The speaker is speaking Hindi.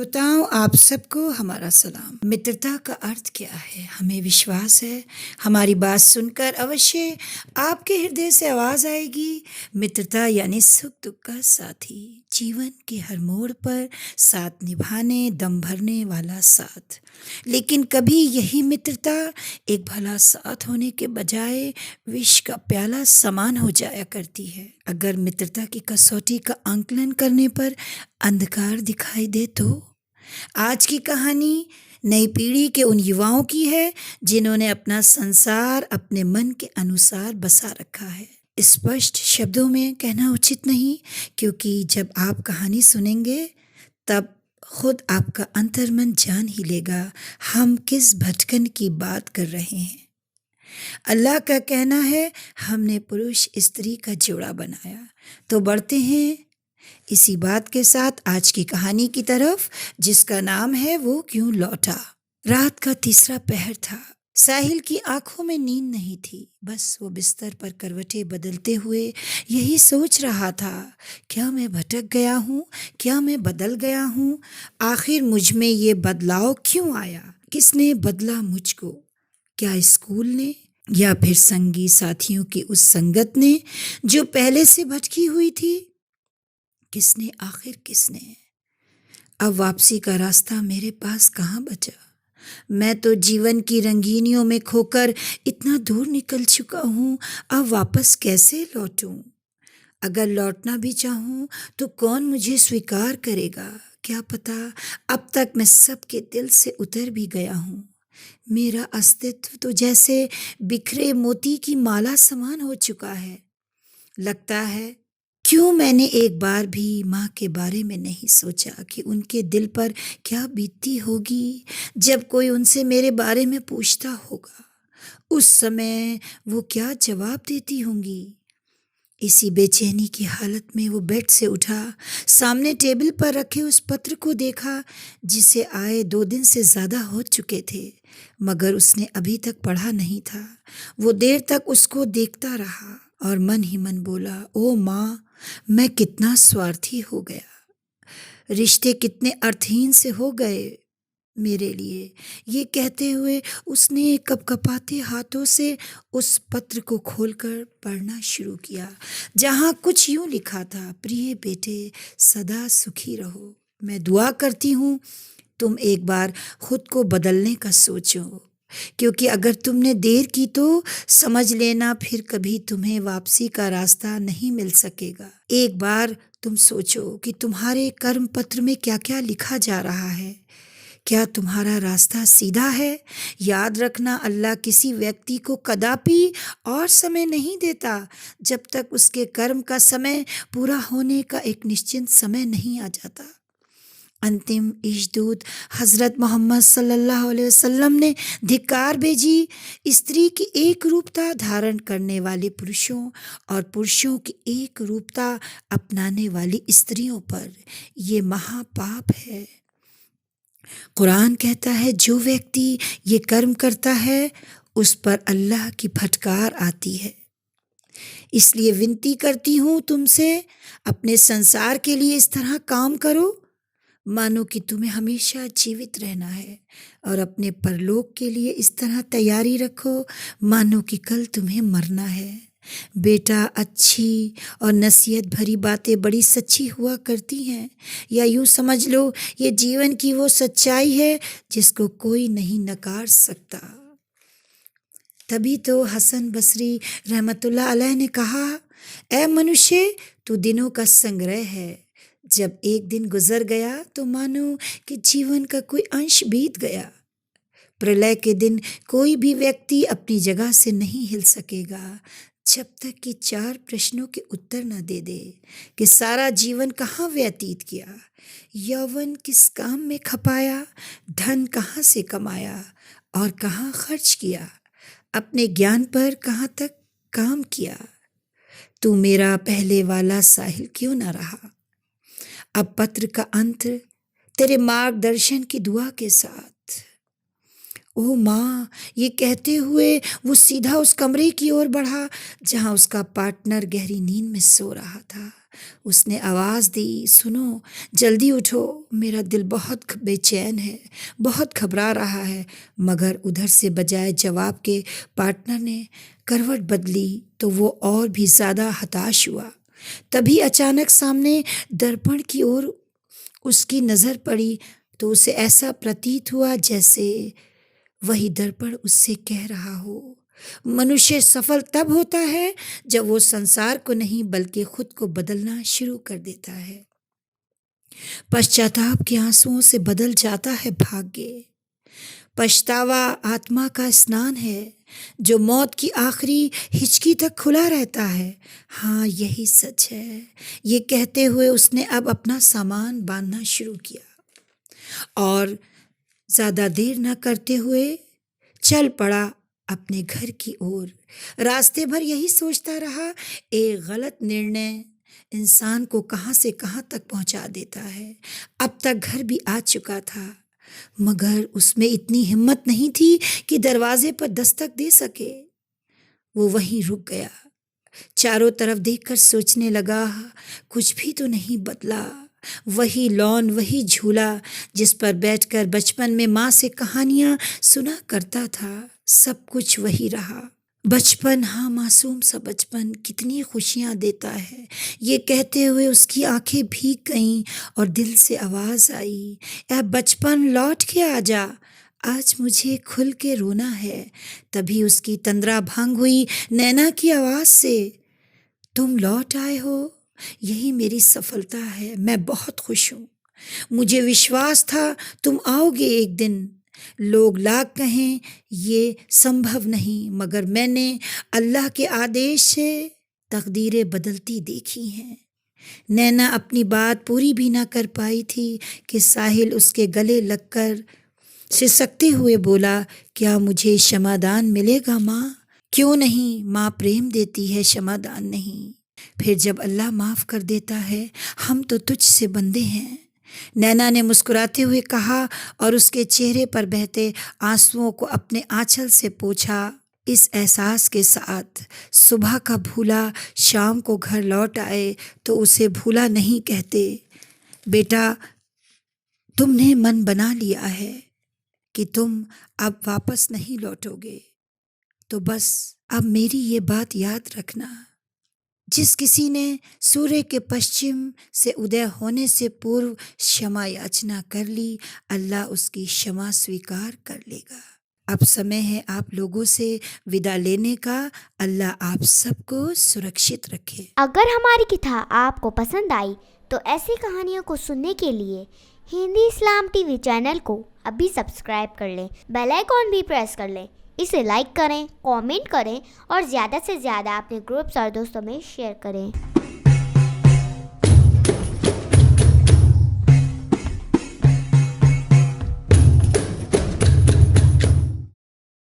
श्रोताओं, आप सबको हमारा सलाम। मित्रता का अर्थ क्या है? हमें विश्वास है हमारी बात सुनकर अवश्य आपके हृदय से आवाज़ आएगी। मित्रता यानी सुख दुख का साथी, जीवन के हर मोड़ पर साथ निभाने, दम भरने वाला साथ। लेकिन कभी यही मित्रता एक भला साथ होने के बजाय विष का प्याला समान हो जाया करती है। अगर मित्रता की कसौटी का आंकलन करने पर अंधकार दिखाई दे तो आज की कहानी नई पीढ़ी के उन युवाओं की है जिन्होंने अपना संसार अपने मन के अनुसार बसा रखा है। स्पष्ट शब्दों में कहना उचित नहीं, क्योंकि जब आप कहानी सुनेंगे तब खुद आपका अंतर्मन जान ही लेगा हम किस भटकन की बात कर रहे हैं। अल्लाह का कहना है हमने पुरुष स्त्री का जोड़ा बनाया। तो बढ़ते हैं इसी बात के साथ आज की कहानी की तरफ, जिसका नाम है वो क्यों लौटा। रात का तीसरा पहर था। साहिल की आंखों में नींद नहीं थी। बस वो बिस्तर पर करवटें बदलते हुए यही सोच रहा था, क्या मैं भटक गया हूँ? क्या मैं बदल गया हूँ? आखिर मुझ में ये बदलाव क्यों आया? किसने बदला मुझको? क्या स्कूल ने, या फिर संगी साथियों की उस संगत ने जो पहले से भटकी हुई थी? किसने, आखिर किसने? अब वापसी का रास्ता मेरे पास कहाँ बचा? मैं तो जीवन की रंगीनियों में खोकर इतना दूर निकल चुका हूँ, अब वापस कैसे लौटूं? अगर लौटना भी चाहूँ तो कौन मुझे स्वीकार करेगा? क्या पता अब तक मैं सबके दिल से उतर भी गया हूँ। मेरा अस्तित्व तो जैसे बिखरे मोती की माला समान हो चुका है। लगता है क्यों मैंने एक बार भी माँ के बारे में नहीं सोचा कि उनके दिल पर क्या बीतती होगी जब कोई उनसे मेरे बारे में पूछता होगा। उस समय वो क्या जवाब देती होंगी। इसी बेचैनी की हालत में वो बेड से उठा, सामने टेबल पर रखे उस पत्र को देखा जिसे आए 2 दिन से ज़्यादा हो चुके थे, मगर उसने अभी तक पढ़ा नहीं था। वो देर तक उसको देखता रहा और मन ही मन बोला, ओ माँ, मैं कितना स्वार्थी हो गया। रिश्ते कितने अर्थहीन से हो गए मेरे लिए। ये कहते हुए उसने कपकपाते हाथों से उस पत्र को खोलकर पढ़ना शुरू किया, जहाँ कुछ यूं लिखा था, प्रिय बेटे, सदा सुखी रहो। मैं दुआ करती हूँ तुम एक बार खुद को बदलने का सोचो, क्योंकि अगर तुमने देर की तो समझ लेना फिर कभी तुम्हें वापसी का रास्ता नहीं मिल सकेगा। एक बार तुम सोचो कि तुम्हारे कर्म पत्र में क्या क्या लिखा जा रहा है। क्या तुम्हारा रास्ता सीधा है? याद रखना, अल्लाह किसी व्यक्ति को कदापि और समय नहीं देता जब तक उसके कर्म का समय पूरा होने का एक निश्चित समय नहीं आ जाता। अंतिम इश्दूत हज़रत मोहम्मद सल्लल्लाहु अलैहि वसल्लम ने धिक्कार भेजी स्त्री की एक रूपता धारण करने वाले पुरुषों और पुरुषों की एक रूपता अपनाने वाली स्त्रियों पर। ये महापाप है। कुरान कहता है जो व्यक्ति ये कर्म करता है उस पर अल्लाह की फटकार आती है। इसलिए विनती करती हूँ तुमसे, अपने संसार के लिए इस तरह काम करो मानो कि तुम्हें हमेशा जीवित रहना है, और अपने परलोक के लिए इस तरह तैयारी रखो मानो कि कल तुम्हें मरना है। बेटा, अच्छी और नसीहत भरी बातें बड़ी सच्ची हुआ करती हैं, या यूँ समझ लो ये जीवन की वो सच्चाई है जिसको कोई नहीं नकार सकता। तभी तो हसन बसरी रहमतुल्लाह अलैह ने कहा, ऐ मनुष्य, तू दिनों का संग्रह है। जब एक दिन गुजर गया तो मानो कि जीवन का कोई अंश बीत गया। प्रलय के दिन कोई भी व्यक्ति अपनी जगह से नहीं हिल सकेगा जब तक कि 4 प्रश्नों के उत्तर न दे दे कि सारा जीवन कहाँ व्यतीत किया, यौवन किस काम में खपाया, धन कहाँ से कमाया और कहाँ खर्च किया, अपने ज्ञान पर कहाँ तक काम किया। तू मेरा पहले वाला साहिल क्यों न रहा। अब पत्र का अंत तेरे मार्गदर्शन की दुआ के साथ। ओ माँ, ये कहते हुए वो सीधा उस कमरे की ओर बढ़ा जहाँ उसका पार्टनर गहरी नींद में सो रहा था। उसने आवाज़ दी, सुनो, जल्दी उठो, मेरा दिल बहुत बेचैन है, बहुत घबरा रहा है। मगर उधर से बजाय जवाब के पार्टनर ने करवट बदली तो वो और भी ज़्यादा हताश हुआ। तभी अचानक सामने दर्पण की ओर उसकी नज़र पड़ी तो उसे ऐसा प्रतीत हुआ जैसे वही दर्पण उससे कह रहा हो, मनुष्य सफल तब होता है जब वो संसार को नहीं बल्कि खुद को बदलना शुरू कर देता है। पश्चाताप के आंसुओं से बदल जाता है भाग्य। पछतावा आत्मा का स्नान है जो मौत की आखिरी हिचकी तक खुला रहता है। हाँ, यही सच है। ये कहते हुए उसने अब अपना सामान बांधना शुरू किया और ज़्यादा देर न करते हुए चल पड़ा अपने घर की ओर। रास्ते भर यही सोचता रहा, एक गलत निर्णय इंसान को कहाँ से कहाँ तक पहुँचा देता है। अब तक घर भी आ चुका था मगर उसमें इतनी हिम्मत नहीं थी कि दरवाजे पर दस्तक दे सके। वो वहीं रुक गया, चारों तरफ देखकर सोचने लगा, कुछ भी तो नहीं बदला। वही लॉन, वही झूला जिस पर बैठकर बचपन में माँ से कहानियाँ सुना करता था, सब कुछ वही रहा। बचपन, हाँ, मासूम सा बचपन कितनी खुशियाँ देता है। ये कहते हुए उसकी आंखें भीग गईं और दिल से आवाज़ आई, ऐ बचपन, लौट के आ जा, आज मुझे खुल के रोना है। तभी उसकी तंद्रा भंग हुई नैना की आवाज़ से, तुम लौट आए हो, यही मेरी सफलता है, मैं बहुत खुश हूँ। मुझे विश्वास था तुम आओगे एक दिन। लोग लाख कहें ये संभव नहीं मगर मैंने अल्लाह के आदेश से तकदीरें बदलती देखी हैं। नैना अपनी बात पूरी भी ना कर पाई थी कि साहिल उसके गले लगकर सिसकते हुए बोला, क्या मुझे क्षमादान मिलेगा माँ? क्यों नहीं, माँ प्रेम देती है, क्षमादान नहीं। फिर जब अल्लाह माफ़ कर देता है, हम तो तुझ से बंदे हैं, नैना ने मुस्कुराते हुए कहा और उसके चेहरे पर बहते आंसुओं को अपने आंचल से पोंछा। इस एहसास के साथ सुबह का भूला शाम को घर लौट आए तो उसे भूला नहीं कहते। बेटा, तुमने मन बना लिया है कि तुम अब वापस नहीं लौटोगे, तो बस अब मेरी ये बात याद रखना, जिस किसी ने सूर्य के पश्चिम से उदय होने से पूर्व क्षमा याचना कर ली, अल्लाह उसकी क्षमा स्वीकार कर लेगा। अब समय है आप लोगों से विदा लेने का। अल्लाह आप सबको सुरक्षित रखे। अगर हमारी कथा आपको पसंद आई तो ऐसी कहानियों को सुनने के लिए हिंदी इस्लाम टीवी चैनल को अभी सब्सक्राइब कर लें, बेल आइकॉन भी प्रेस कर लें। इसे लाइक करें, कमेंट करें और ज़्यादा से ज़्यादा अपने ग्रुप्स और दोस्तों में शेयर करें।